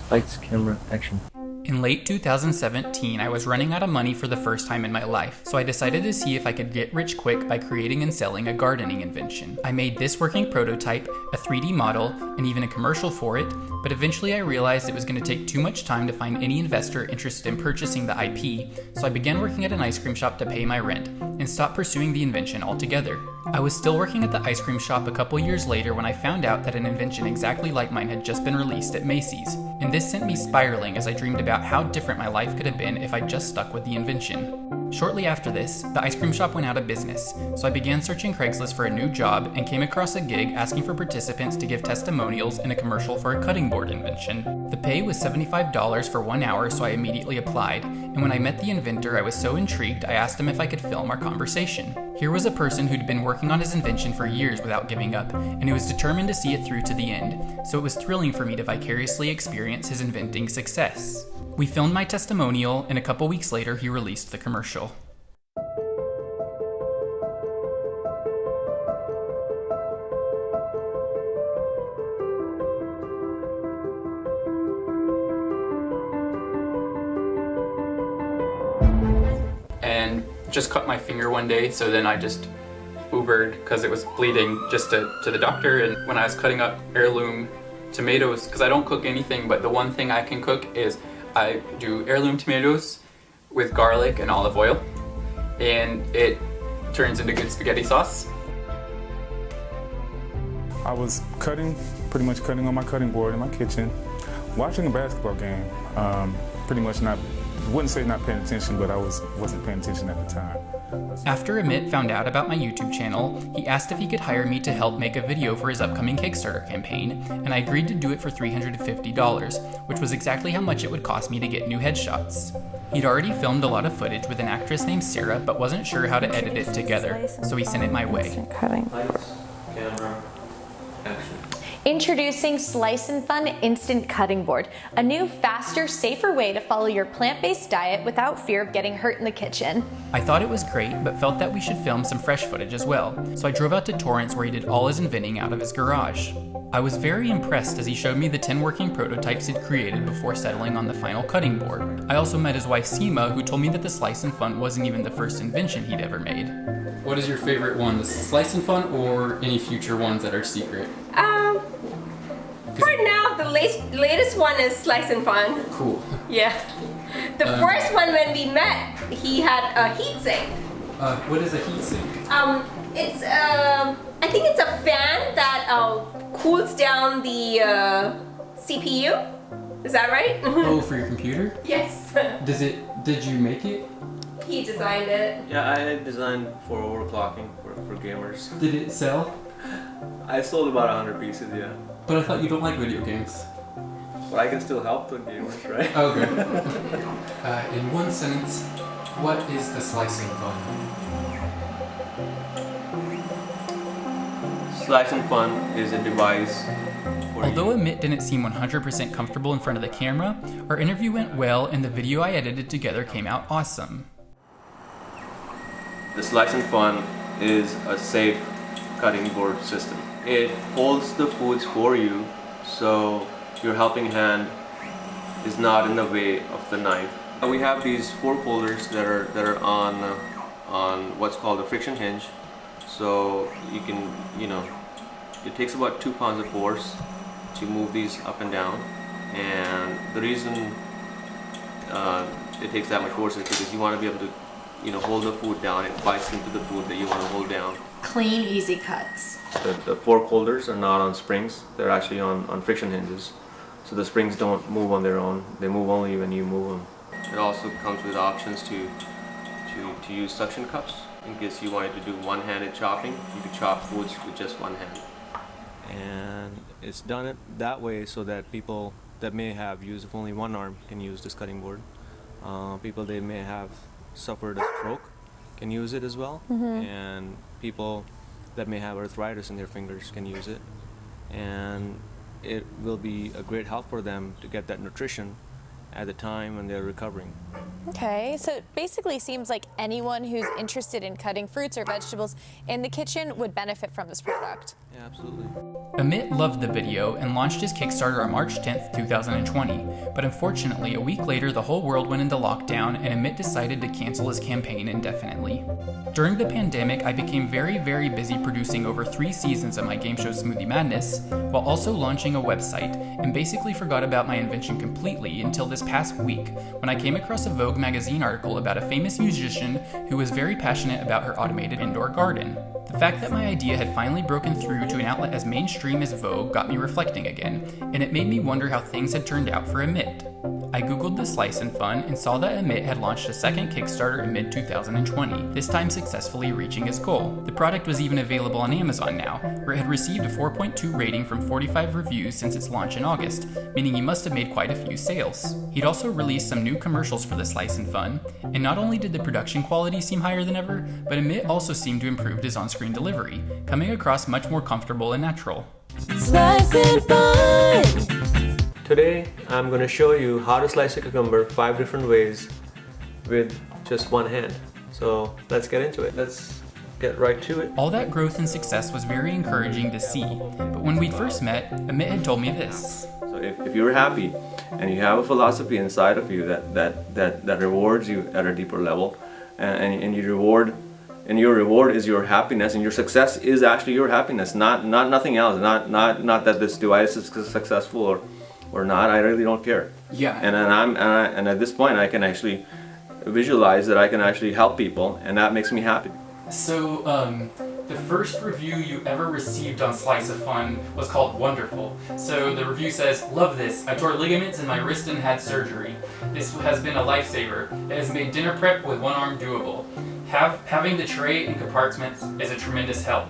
Lights, camera, action. In late 2017, I was running out of money for the first time in my life, so I decided to see if I could get rich quick by creating and selling a gardening invention. I made this working prototype, a 3D model, and even a commercial for it, but eventually I realized it was going to take too much time to find any investor interested in purchasing the IP, so I began working at an ice cream shop to pay my rent, and stopped pursuing the invention altogether. I was still working at the ice cream shop a couple years later when I found out that an invention exactly like mine had just been released at Macy's, and this sent me spiraling as I dreamed about how different my life could have been if I just stuck with the invention. Shortly after this, the ice cream shop went out of business, so I began searching Craigslist for a new job and came across a gig asking for participants to give testimonials in a commercial for a cutting board invention. The pay was $75 for 1 hour, so I immediately applied, and when I met the inventor, I was so intrigued I asked him if I could film our conversation. Here was a person who'd been working on his invention for years without giving up, and who was determined to see it through to the end, so it was thrilling for me to vicariously experience his inventing success. We filmed my testimonial, and a couple weeks later he released the commercial. And just cut my finger one day, so then I just Ubered because it was bleeding just to the doctor. And when I was cutting up heirloom tomatoes, because I don't cook anything, but the one thing I can cook is I do heirloom tomatoes with garlic and olive oil, and it turns into good spaghetti sauce. I was pretty much cutting on my cutting board in my kitchen, watching a basketball game. Pretty much not, wouldn't say not paying attention, but I wasn't paying attention at the time. After Amit found out about my YouTube channel, he asked if he could hire me to help make a video for his upcoming Kickstarter campaign, and I agreed to do it for $350, which was exactly how much it would cost me to get new headshots. He'd already filmed a lot of footage with an actress named Sarah, but wasn't sure how to edit it together, so he sent it my way. Lights, camera, action. Introducing Slice and Fun Instant Cutting Board, a new, faster, safer way to follow your plant-based diet without fear of getting hurt in the kitchen. I thought it was great, but felt that we should film some fresh footage as well, so I drove out to Torrance where he did all his inventing out of his garage. I was very impressed as he showed me the 10 working prototypes he'd created before settling on the final cutting board. I also met his wife Seema, who told me that the Slice and Fun wasn't even the first invention he'd ever made. What is your favorite one, the Slice and Fun or any future ones that are secret? For now, the latest one is Slice and Fun. Cool. Yeah. The first one when we met, he had a heat sink. What is a heat sink? It's I think it's a fan that cools down the CPU. Is that right? Oh, for your computer? Yes. Did you make it? He designed it. Yeah, I designed for overclocking for gamers. Did it sell? I sold about 100 pieces, yeah. But I thought you don't like video games. But I can still help the gamers, right? Okay. In one sentence, what is the Slice and Fun? Slice and Fun is a device for Although Amit didn't seem 100% comfortable in front of the camera, our interview went well and the video I edited together came out awesome. The Slice and Fun is a safe cutting board system. It holds the foods for you, so your helping hand is not in the way of the knife. We have these fork holders that are on what's called a friction hinge, so you can, it takes about 2 pounds of force to move these up and down, and the reason it takes that much force is because you want to be able to hold the food down. It bites into the food that you want to hold down. Clean, easy cuts. The fork holders are not on springs, they're actually on friction hinges. So the springs don't move on their own, they move only when you move them. It also comes with options to use suction cups. In case you wanted to do one-handed chopping, you could chop foods with just one hand. And it's done it that way so that people that may have use of only one arm can use this cutting board. People that may have suffered a stroke can use it as well, and people that may have arthritis in their fingers can use it, and it will be a great help for them to get that nutrition at the time when they're recovering. Okay, so it basically seems like anyone who's interested in cutting fruits or vegetables in the kitchen would benefit from this product. Yeah, absolutely. Amit loved the video and launched his Kickstarter on March 10th, 2020, but unfortunately a week later the whole world went into lockdown and Amit decided to cancel his campaign indefinitely. During the pandemic, I became very busy producing over 3 seasons of my game show Smoothie Madness, while also launching a website, and basically forgot about my invention completely until this past week, when I came across a Vogue magazine article about a famous musician who was very passionate about her automated indoor garden. The fact that my idea had finally broken through to an outlet as mainstream as Vogue got me reflecting again, and it made me wonder how things had turned out for Amit. I googled the Slice and Fun and saw that Amit had launched a second Kickstarter in mid-2020, this time successfully reaching his goal. The product was even available on Amazon now, where it had received a 4.2 rating from 45 reviews since its launch in August, meaning he must have made quite a few sales. He'd also released some new commercials for the Slice and Fun, and not only did the production quality seem higher than ever, but Amit also seemed to improve his on-screen delivery, coming across much more comfortable and natural. Slice and Fun! Today, I'm going to show you how to slice a cucumber 5 different ways with just one hand. So let's get into it. Let's get right to it. All that growth and success was very encouraging to see, but when we'd first met, Amit had told me this. So if you're happy and you have a philosophy inside of you that rewards you at a deeper level, and your reward is your happiness, and your success is actually your happiness, not nothing else, not that this device is successful or not. I really don't care. Yeah. And at this point I can actually visualize that I can actually help people, and that makes me happy. So, the first review you ever received on Slice of Fun was called Wonderful. So the review says, "Love this. I tore ligaments in my wrist and had surgery. This has been a lifesaver. It has made dinner prep with one arm doable. Having the tray and compartments is a tremendous help."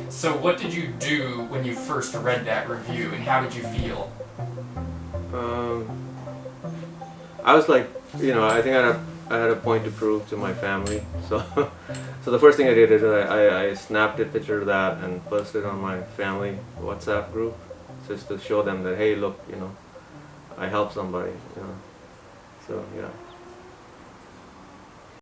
So what did you do when you first read that review, and how did you feel? I was like, I think I had a point to prove to my family. So the first thing I did is I snapped a picture of that and posted it on my family WhatsApp group, just to show them that, hey, look, I helped somebody. So yeah.